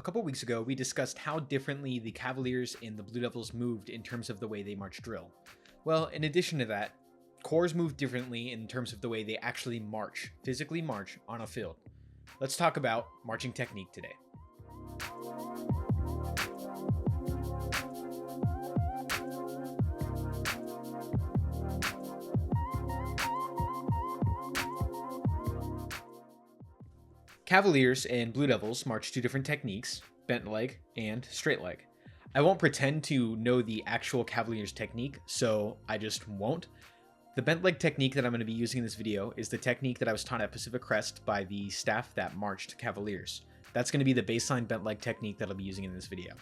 couple weeks ago, we discussed how differently the Cavaliers and the Blue Devils moved in terms of the way they march drill. Well, in addition to that, corps move differently in terms of the way they actually march, physically march on a field. Let's talk about marching technique today. Cavaliers and Blue Devils march two different techniques, bent leg and straight leg. I won't pretend to know the actual Cavaliers technique, so I just won't. The bent leg technique that I'm going to be using in this video is the technique that I was taught at Pacific Crest by the staff that marched Cavaliers. That's going to be the baseline bent leg technique that I'll be using in this video.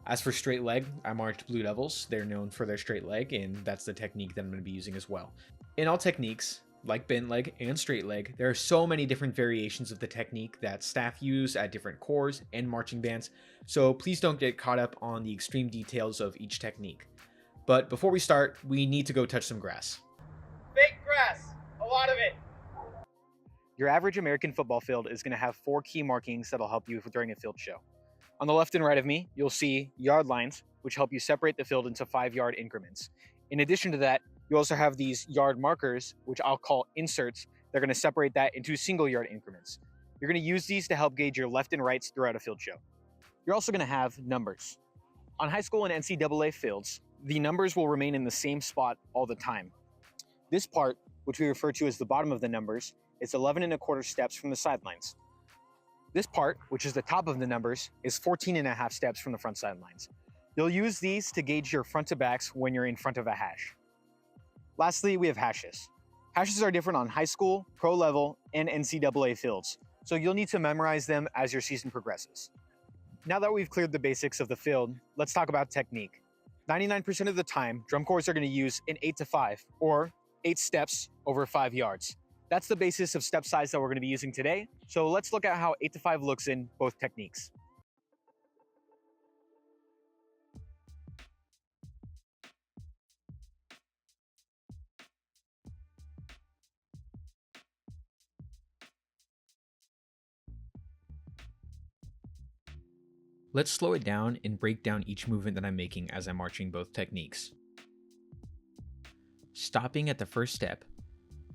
As for straight leg, I marched Blue Devils. They're known for their straight leg, and that's the technique that I'm going to be using as well. In all techniques, like bent leg and straight leg, there are so many different variations of the technique that staff use at different corps and marching bands, so please don't get caught up on the extreme details of each technique. But before we start, we need to go touch some grass. Fake grass, a lot of it. Your average American football field is going to have 4 key markings that'll help you during a field show. On the left and right of me, you'll see yard lines, which help you separate the field into 5-yard increments. In addition to that, you also have these yard markers, which I'll call inserts. They're going to separate that into single-yard increments. You're going to use these to help gauge your left and rights throughout a field show. You're also going to have numbers. On high school and NCAA fields, the numbers will remain in the same spot all the time. This part, which we refer to as the bottom of the numbers, is 11.25 steps from the sidelines. This part, which is the top of the numbers, is 14.5 steps from the front sidelines. You'll use these to gauge your front to backs when you're in front of a hash. Lastly, we have hashes. Hashes are different on high school, pro level, and NCAA fields, so you'll need to memorize them as your season progresses. Now that we've cleared the basics of the field, let's talk about technique. 99% of the time, drum corps are going to use an 8-5, or 8 steps over 5 yards. That's the basis of step size that we're going to be using today, so let's look at how 8-5 looks in both techniques. Let's slow it down and break down each movement that I'm making as I'm marching both techniques. Stopping at the first step,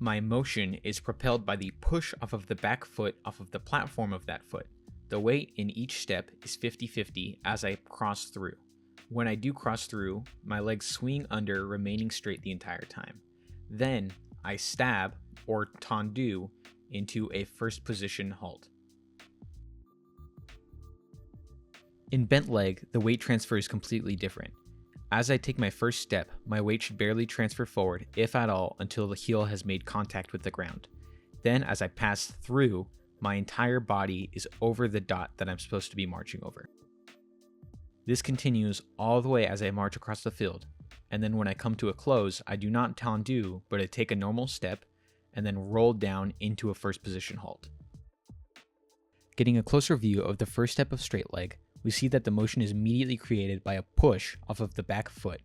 my motion is propelled by the push off of the back foot off of the platform of that foot. The weight in each step is 50-50 as I cross through. When I do cross through, my legs swing under, remaining straight the entire time. Then I stab or tendu into a first position halt. In bent leg, the weight transfer is completely different. As I take my first step, my weight should barely transfer forward, if at all, until the heel has made contact with the ground. Then, as I pass through, my entire body is over the dot that I'm supposed to be marching over. This continues all the way as I march across the field, and then when I come to a close, I do not tendu, but I take a normal step, and then roll down into a first position halt. Getting a closer view of the first step of straight leg, we see that the motion is immediately created by a push off of the back foot.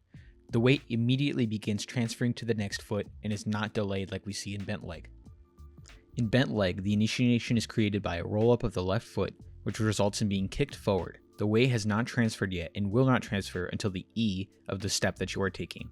The weight immediately begins transferring to the next foot and is not delayed like we see in bent leg. In bent leg, the initiation is created by a roll up of the left foot, which results in being kicked forward. The weight has not transferred yet and will not transfer until the E of the step that you are taking.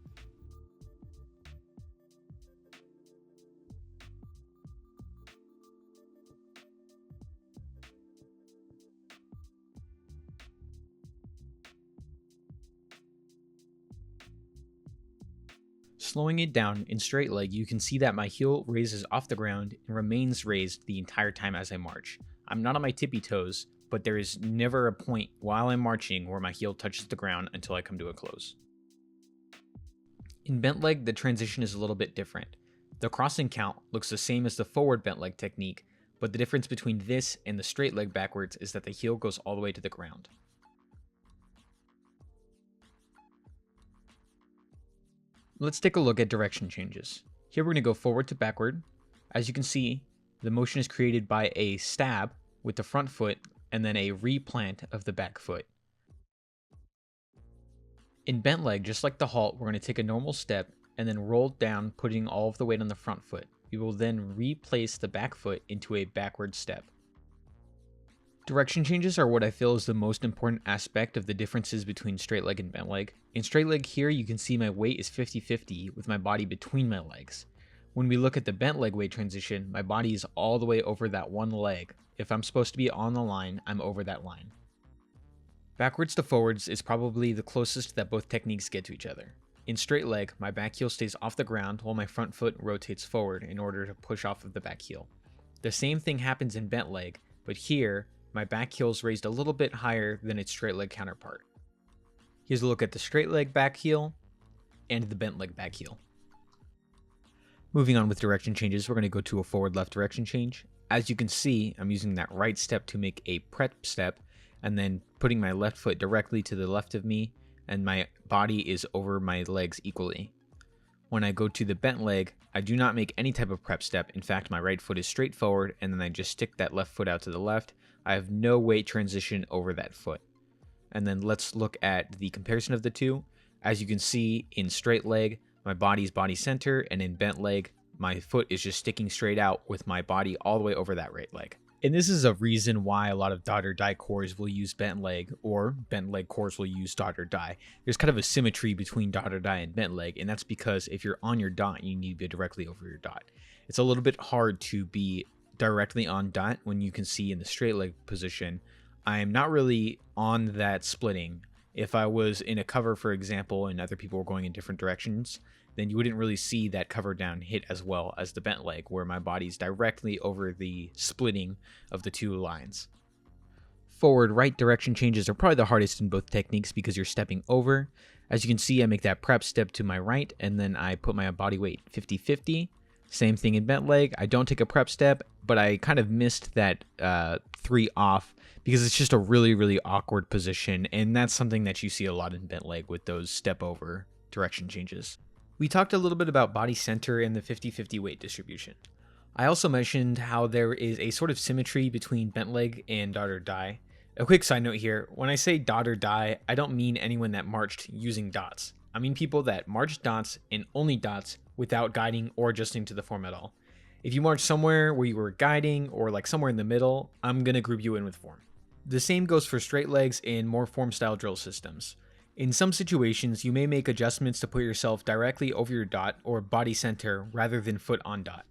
Slowing it down in straight leg, you can see that my heel raises off the ground and remains raised the entire time as I march. I'm not on my tippy toes, but there is never a point while I'm marching where my heel touches the ground until I come to a close. In bent leg, the transition is a little bit different. The crossing count looks the same as the forward bent leg technique, but the difference between this and the straight leg backwards is that the heel goes all the way to the ground. Let's take a look at direction changes. Here we're going to go forward to backward. As you can see, the motion is created by a stab with the front foot and then a replant of the back foot. In bent leg, just like the halt, we're going to take a normal step and then roll down, putting all of the weight on the front foot. We will then replace the back foot into a backward step. Direction changes are what I feel is the most important aspect of the differences between straight leg and bent leg. In straight leg here, you can see my weight is 50-50 with my body between my legs. When we look at the bent leg weight transition, my body is all the way over that one leg. If I'm supposed to be on the line, I'm over that line. Backwards to forwards is probably the closest that both techniques get to each other. In straight leg, my back heel stays off the ground while my front foot rotates forward in order to push off of the back heel. The same thing happens in bent leg, but here, my back heel is raised a little bit higher than its straight leg counterpart. Here's a look at the straight leg back heel and the bent leg back heel. Moving on with direction changes, we're going to go to a forward left direction change. As you can see, I'm using that right step to make a prep step, and then putting my left foot directly to the left of me, and my body is over my legs equally. When I go to the bent leg, I do not make any type of prep step. In fact, my right foot is straight forward, and then I just stick that left foot out to the left. I have no weight transition over that foot. And then let's look at the comparison of the two. As you can see, in straight leg, my body's body center, and in bent leg, my foot is just sticking straight out with my body all the way over that right leg. And this is a reason why a lot of dot or die cores will use bent leg, or bent leg cores will use dot or die. There's kind of a symmetry between dot or die and bent leg, and that's because if you're on your dot, you need to be directly over your dot. It's a little bit hard to be directly on dot when you can see in the straight leg position, I'm not really on that splitting. If I was in a cover, for example, and other people were going in different directions, then you wouldn't really see that cover down hit as well as the bent leg, where my body's directly over the splitting of the two lines. Forward right direction changes are probably the hardest in both techniques because you're stepping over. As you can see, I make that prep step to my right, and then I put my body weight 50-50. Same thing in bent leg. I don't take a prep step, but I kind of missed that 3 off because it's just a really, really awkward position, and that's something that you see a lot in bent leg with those step over direction changes. We talked a little bit about body center and the 50-50 weight distribution. I also mentioned how there is a sort of symmetry between bent leg and dot or die. A quick side note here, when I say dot or die, I don't mean anyone that marched using dots. I mean people that marched dots and only dots without guiding or adjusting to the form at all. If you march somewhere where you were guiding or like somewhere in the middle, I'm going to group you in with form. The same goes for straight legs and more form style drill systems. In some situations, you may make adjustments to put yourself directly over your dot or body center rather than foot on dot.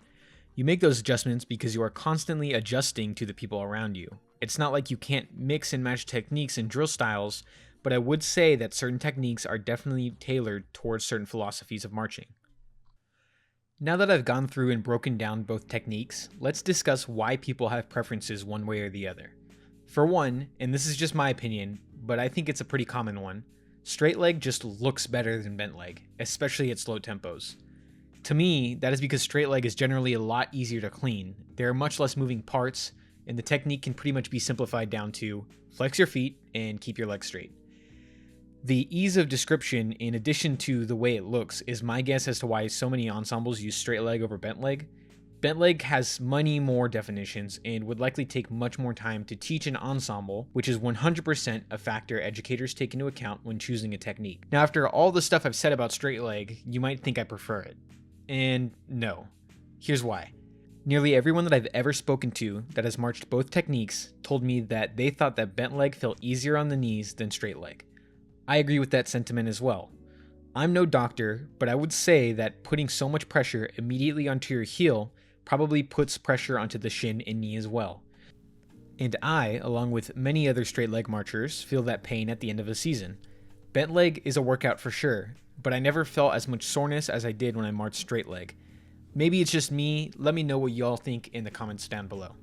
You make those adjustments because you are constantly adjusting to the people around you. It's not like you can't mix and match techniques and drill styles, but I would say that certain techniques are definitely tailored towards certain philosophies of marching. Now that I've gone through and broken down both techniques, let's discuss why people have preferences one way or the other. For one, and this is just my opinion, but I think it's a pretty common one, straight leg just looks better than bent leg, especially at slow tempos. To me, that is because straight leg is generally a lot easier to clean. There are much less moving parts, and the technique can pretty much be simplified down to flex your feet and keep your legs straight. The ease of description, in addition to the way it looks, is my guess as to why so many ensembles use straight leg over bent leg. Bent leg has many more definitions and would likely take much more time to teach an ensemble, which is 100% a factor educators take into account when choosing a technique. Now, after all the stuff I've said about straight leg, you might think I prefer it. And no. Here's why. Nearly everyone that I've ever spoken to that has marched both techniques told me that they thought that bent leg felt easier on the knees than straight leg. I agree with that sentiment as well. I'm no doctor, but I would say that putting so much pressure immediately onto your heel probably puts pressure onto the shin and knee as well. And I, along with many other straight leg marchers, feel that pain at the end of a season. Bent leg is a workout for sure, but I never felt as much soreness as I did when I marched straight leg. Maybe it's just me. Let me know what y'all think in the comments down below.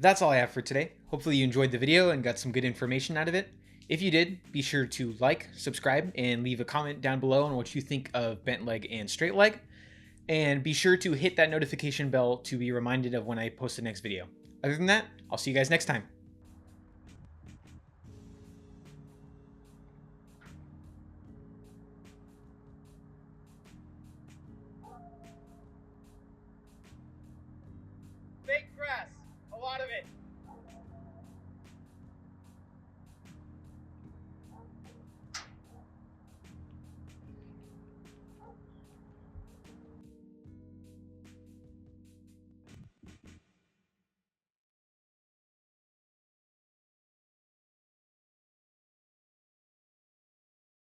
That's all I have for today. Hopefully you enjoyed the video and got some good information out of it. If you did, be sure to like, subscribe, and leave a comment down below on what you think of bent leg and straight leg. And be sure to hit that notification bell to be reminded of when I post the next video. Other than that, I'll see you guys next time.